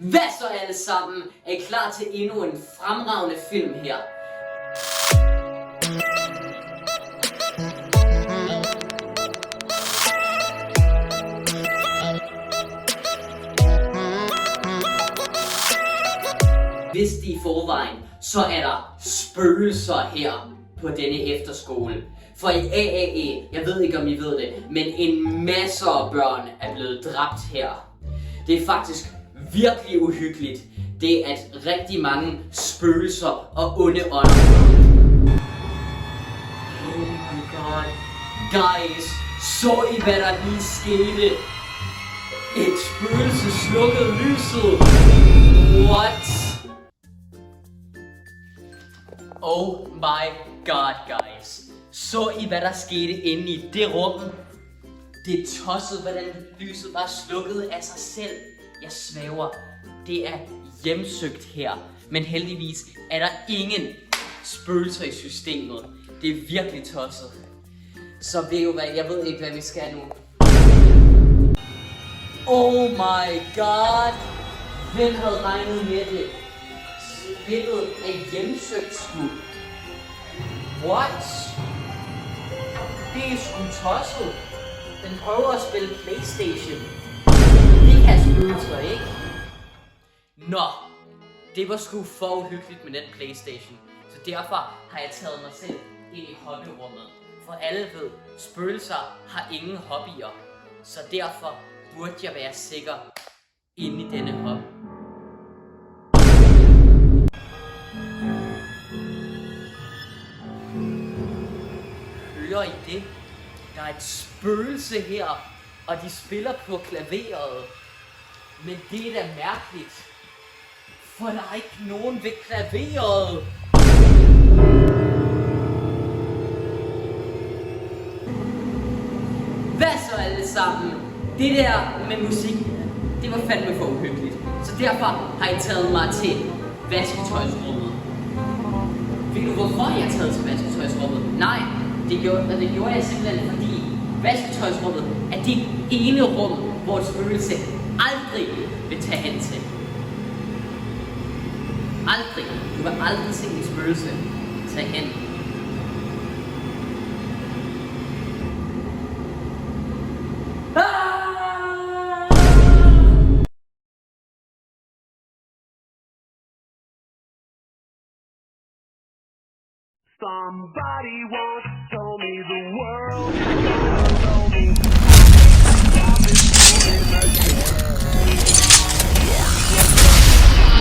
Hvad så alle sammen? Er I klar til endnu en fremragende film her? Vidste I i forvejen, så er der spøgelser her på denne efterskole. For i AAE, jeg ved ikke om I ved det, men en masse børn er blevet dræbt her. Det er faktisk virkelig uhyggeligt. Det er at rigtig mange spøgelser og onde ånder. Oh my god. Guys, så I hvad der lige skete? Et spøgelse slukkede lyset. What? Oh my god, guys. Så I hvad der skete inde i det rum? Det er tosset, hvordan lyset bare slukkede af sig selv. Jeg svæver. Det er hjemsøgt her. Men heldigvis er der ingen spøgelser i systemet. Det er virkelig tosset. Så ved I hvad, jeg ved ikke hvad vi skal nu. Oh my god. Hvem havde regnet med det? Spillet er hjemsøgt sgu. What? Det er sgu tosset. Den prøver at spille PlayStation. Det kan spøgelser ikke. Nå, det var sgu for uhyggeligt med den PlayStation. Så derfor har jeg taget mig selv ind i hobbyrummet. For alle ved, spøgelser har ingen hobbyer. Så derfor burde jeg være sikker inde i denne hobby. Hører I det? Der er et spøgelse her, og de spiller på klaveret. Men det er da mærkeligt, for der er ikke nogen ved klaveret. Hvad så alle sammen? Det der med musik, det var fandme for uhyggeligt. Så derfor har jeg taget mig til vasketøjsrummet. Ved du hvorfor jeg har taget til vasketøjsrummet? Nej, det gjorde jeg simpelthen fordi vasketøjsrummet er det ene rum, hvor et spøgelse aldrig vil tage hen til. Aldrig. Du vil aldrig se et spøgelse tage hen. Somebody once told me the world